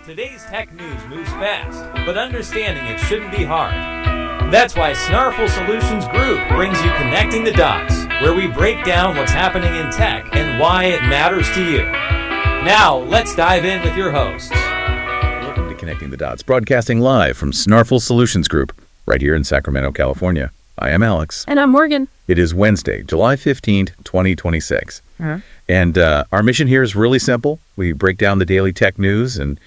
Today's tech news moves fast, but understanding it shouldn't be hard. That's why Snarful Solutions Group brings you Connecting the Dots, where we break down what's happening in tech and why it matters to you. Now, let's dive in with your hosts. Welcome to Connecting the Dots, broadcasting live from Snarful Solutions Group, right here in Sacramento, California. I am Alex. And I'm Morgan. It is Wednesday, July 15th, 2026. And our mission here is really simple. We break down the daily tech news and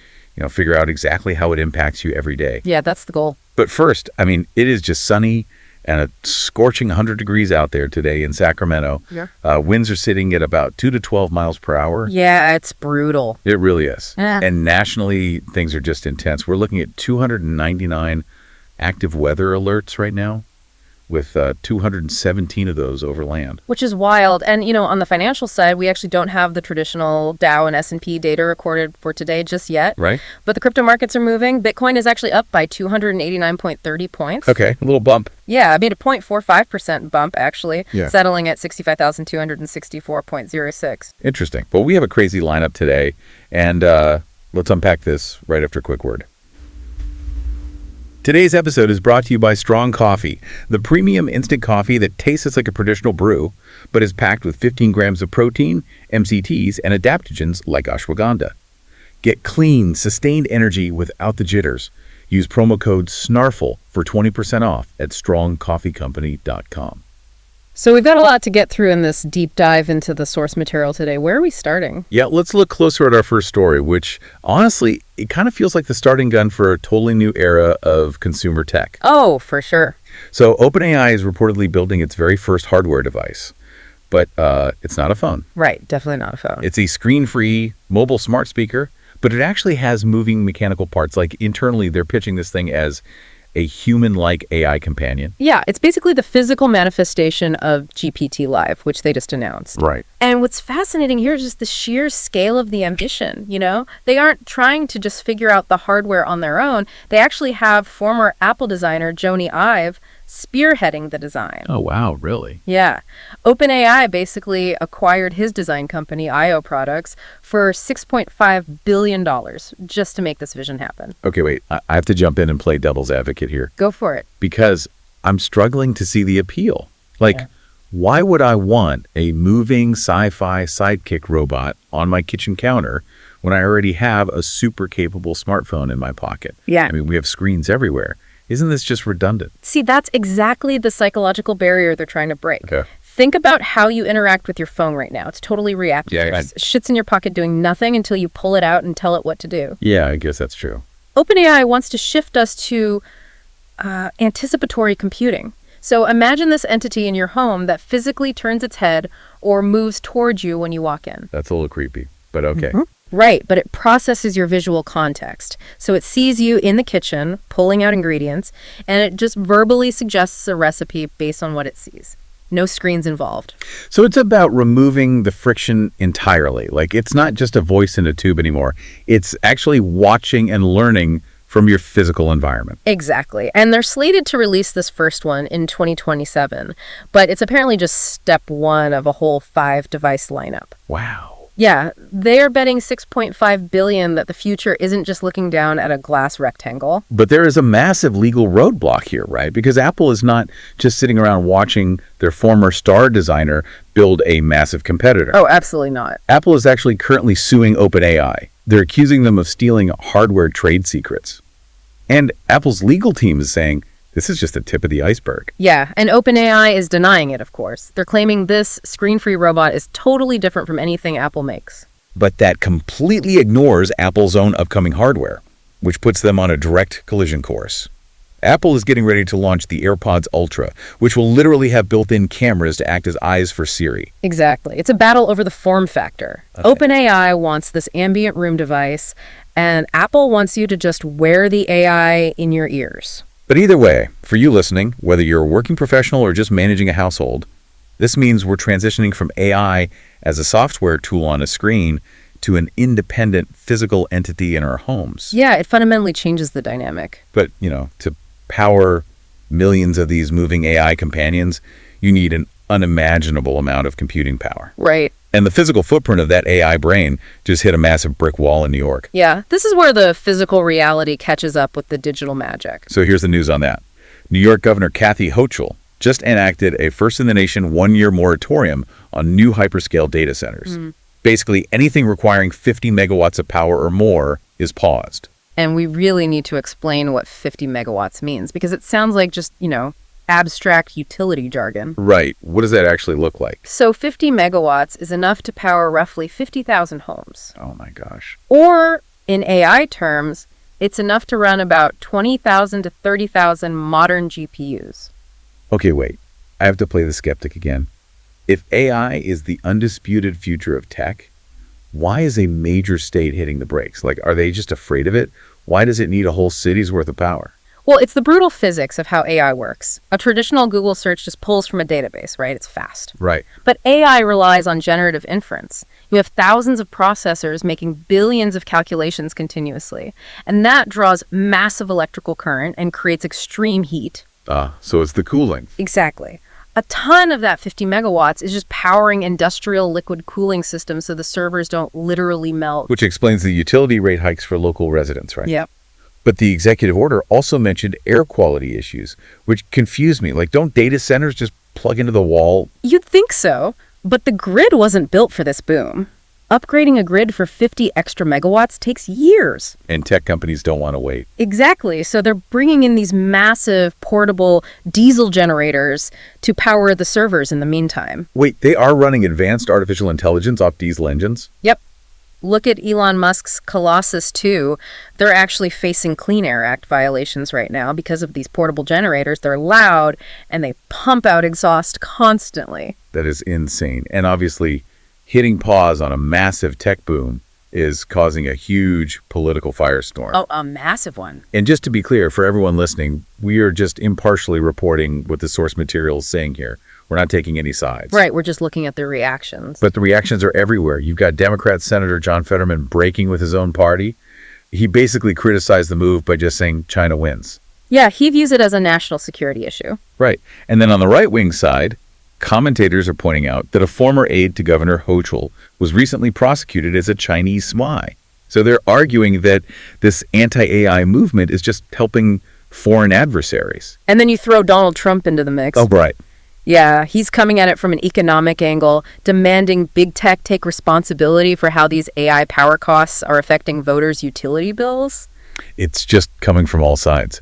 figure out exactly how it impacts you every day. Yeah, that's the goal. But first, it is just sunny and a scorching 100 degrees out there today in Sacramento. Yeah. Winds are sitting at about 2 to 12 miles per hour. Yeah, it's brutal. It really is. Yeah. And nationally, things are just intense. We're looking at 299 active weather alerts right now, with 217 of those over land. Which is wild. And, on the financial side, we actually don't have the traditional Dow and S&P data recorded for today just yet. Right. But the crypto markets are moving. Bitcoin is actually up by 289.30 points. Okay, a little bump. Yeah, I made a 0.45% bump, actually, Yeah. settling at 65,264.06. Interesting. Well, we have a crazy lineup today, and let's unpack this right after a quick word. Today's episode is brought to you by Strong Coffee, the premium instant coffee that tastes like a traditional brew, but is packed with 15 grams of protein, MCTs, and adaptogens like ashwagandha. Get clean, sustained energy without the jitters. Use promo code SNARFL for 20% off at strongcoffeecompany.com. So we've got a lot to get through in this deep dive into the source material today. Where are we starting? Yeah, let's look closer at our first story, which honestly, it kind of feels like the starting gun for a totally new era of consumer tech. Oh, for sure. So OpenAI is reportedly building its very first hardware device, but it's not a phone. Right, definitely not a phone. It's a screen-free mobile smart speaker, but it actually has moving mechanical parts. Like internally, they're pitching this thing as a human-like AI companion. Yeah, it's basically the physical manifestation of GPT Live, which they just announced. Right. And what's fascinating here is just the sheer scale of the ambition, They aren't trying to just figure out the hardware on their own. They actually have former Apple designer Jony Ive spearheading the design. Oh, wow, really? Yeah. OpenAI basically acquired his design company, IO Products, for $6.5 billion just to make this vision happen. Okay, wait. I have to jump in and play devil's advocate here. Go for it. Because I'm struggling to see the appeal. Why would I want a moving sci-fi sidekick robot on my kitchen counter when I already have a super capable smartphone in my pocket? Yeah. We have screens everywhere. Isn't this just redundant? See, that's exactly the psychological barrier they're trying to break. Okay. Think about how you interact with your phone right now. It's totally reactive. Yeah, It shits in your pocket doing nothing until you pull it out and tell it what to do. Yeah, I guess that's true. OpenAI wants to shift us to anticipatory computing. So imagine this entity in your home that physically turns its head or moves towards you when you walk in. That's a little creepy, but okay. Mm-hmm. Right, but it processes your visual context. So it sees you in the kitchen, pulling out ingredients, and it just verbally suggests a recipe based on what it sees. No screens involved. So it's about removing the friction entirely. It's not just a voice in a tube anymore. It's actually watching and learning from your physical environment. Exactly. And they're slated to release this first one in 2027, but it's apparently just step one of a whole 5-device lineup. Wow. Yeah, they're betting $6.5 billion that the future isn't just looking down at a glass rectangle. But there is a massive legal roadblock here, right? Because Apple is not just sitting around watching their former star designer build a massive competitor. Oh, absolutely not. Apple is actually currently suing OpenAI. They're accusing them of stealing hardware trade secrets. And Apple's legal team is saying, this is just the tip of the iceberg. Yeah, and OpenAI is denying it, of course. They're claiming this screen-free robot is totally different from anything Apple makes. But that completely ignores Apple's own upcoming hardware, which puts them on a direct collision course. Apple is getting ready to launch the AirPods Ultra, which will literally have built-in cameras to act as eyes for Siri. Exactly. It's a battle over the form factor. Okay. OpenAI wants this ambient room device, and Apple wants you to just wear the AI in your ears. But either way, for you listening, whether you're a working professional or just managing a household, this means we're transitioning from AI as a software tool on a screen to an independent physical entity in our homes. Yeah, it fundamentally changes the dynamic. But, to power millions of these moving AI companions, you need an unimaginable amount of computing power. Right. And the physical footprint of that AI brain just hit a massive brick wall in New York. Yeah, this is where the physical reality catches up with the digital magic. So here's the news on that. New York Governor Kathy Hochul just enacted a first-in-the-nation one-year moratorium on new hyperscale data centers. Basically, anything requiring 50 megawatts of power or more is paused. And we really need to explain what 50 megawatts means, because it sounds like just, abstract utility jargon. Right. What does that actually look like? So 50 megawatts is enough to power roughly 50,000 homes. Oh my gosh. Or, in AI terms, it's enough to run about 20,000 to 30,000 modern GPUs. Okay, wait. I have to play the skeptic again. If AI is the undisputed future of tech, why is a major state hitting the brakes? Like, are they just afraid of it? Why does it need a whole city's worth of power? Well, it's the brutal physics of how AI works. A traditional Google search just pulls from a database, right? It's fast. Right. But AI relies on generative inference. You have thousands of processors making billions of calculations continuously. And that draws massive electrical current and creates extreme heat. So it's the cooling. Exactly. A ton of that 50 megawatts is just powering industrial liquid cooling systems so the servers don't literally melt. Which explains the utility rate hikes for local residents, right? Yep. But the executive order also mentioned air quality issues, which confused me. Like, don't data centers just plug into the wall? You'd think so, but the grid wasn't built for this boom. Upgrading a grid for 50 extra megawatts takes years. And tech companies don't want to wait. Exactly. So they're bringing in these massive portable diesel generators to power the servers in the meantime. Wait, they are running advanced artificial intelligence off diesel engines? Yep. Look at Elon Musk's Colossus 2. They're actually facing Clean Air Act violations right now because of these portable generators. They're loud and they pump out exhaust constantly. That is insane. And obviously, hitting pause on a massive tech boom is causing a huge political firestorm. Oh, a massive one. And just to be clear, for everyone listening, we are just impartially reporting what the source material is saying here. We're not taking any sides. Right, we're just looking at the reactions. But the reactions are everywhere. You've got Democrat Senator John Fetterman breaking with his own party. He basically criticized the move by just saying China wins. Yeah, he views it as a national security issue. Right. And then on the right-wing side, commentators are pointing out that a former aide to Governor Hochul was recently prosecuted as a Chinese spy. So they're arguing that this anti-AI movement is just helping foreign adversaries. And then you throw Donald Trump into the mix. Oh, right. Yeah, he's coming at it from an economic angle, demanding big tech take responsibility for how these AI power costs are affecting voters' utility bills. It's just coming from all sides.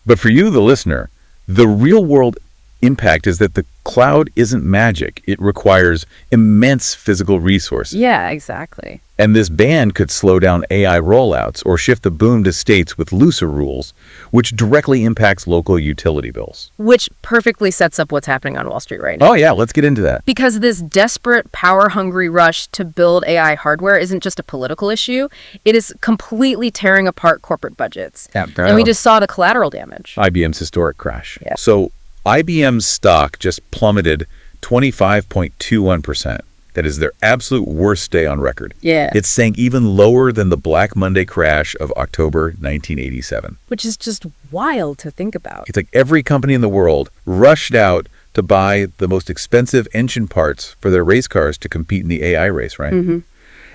But for you, the listener, the real-world impact is that the cloud isn't magic. It requires immense physical resources. Yeah, exactly. And this ban could slow down AI rollouts or shift the boom to states with looser rules, which directly impacts local utility bills. Which perfectly sets up what's happening on Wall Street right now. Oh, yeah, let's get into that. Because this desperate, power-hungry rush to build AI hardware isn't just a political issue. It is completely tearing apart corporate budgets. Yeah, and we just saw the collateral damage. IBM's historic crash. Yeah. So IBM's stock just plummeted 25.21%. That is their absolute worst day on record. Yeah. It sank even lower than the Black Monday crash of October 1987. Which is just wild to think about. It's like every company in the world rushed out to buy the most expensive engine parts for their race cars to compete in the AI race, right? Mm-hmm.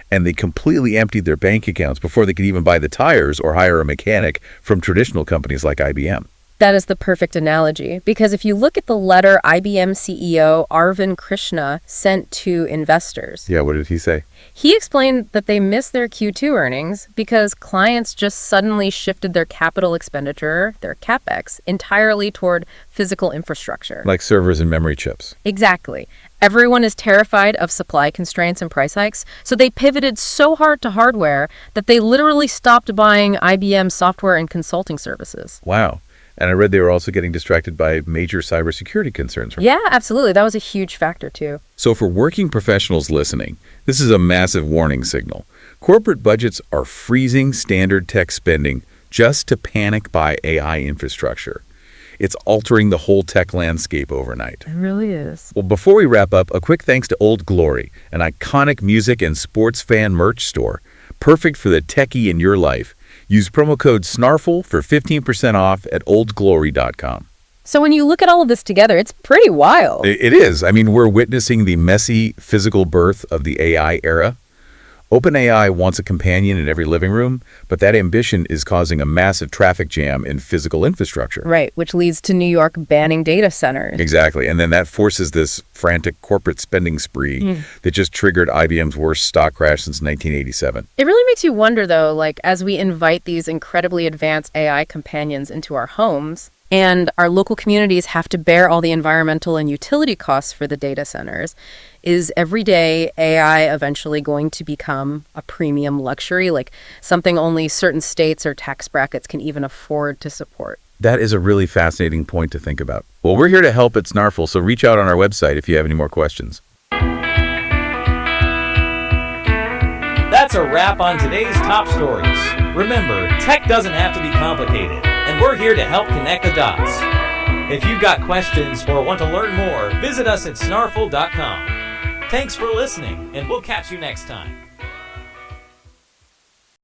And they completely emptied their bank accounts before they could even buy the tires or hire a mechanic from traditional companies like IBM. That is the perfect analogy, because if you look at the letter IBM CEO Arvind Krishna sent to investors. Yeah, what did he say? He explained that they missed their Q2 earnings because clients just suddenly shifted their capital expenditure, their CapEx, entirely toward physical infrastructure. Like servers and memory chips. Exactly. Everyone is terrified of supply constraints and price hikes, so they pivoted so hard to hardware that they literally stopped buying IBM software and consulting services. Wow. And I read they were also getting distracted by major cybersecurity concerns. Yeah, absolutely. That was a huge factor, too. So for working professionals listening, this is a massive warning signal. Corporate budgets are freezing standard tech spending just to panic buy AI infrastructure. It's altering the whole tech landscape overnight. It really is. Well, before we wrap up, a quick thanks to Old Glory, an iconic music and sports fan merch store, perfect for the techie in your life. Use promo code SNARFL for 15% off at oldglory.com. So when you look at all of this together, it's pretty wild. It is. I mean, we're witnessing the messy physical birth of the AI era. OpenAI wants a companion in every living room, but that ambition is causing a massive traffic jam in physical infrastructure. Right, which leads to New York banning data centers. Exactly. And then that forces this frantic corporate spending spree that just triggered IBM's worst stock crash since 1987. It really makes you wonder, though, like, as we invite these incredibly advanced AI companions into our homes, and our local communities have to bear all the environmental and utility costs for the data centers, is everyday AI eventually going to become a premium luxury, like something only certain states or tax brackets can even afford to support? That is a really fascinating point to think about. Well, we're here to help at Snarful, so reach out on our website if you have any more questions. That's a wrap on today's top stories. Remember, tech doesn't have to be complicated, and we're here to help connect the dots. If you've got questions or want to learn more, visit us at snarful.com. Thanks for listening, and we'll catch you next time.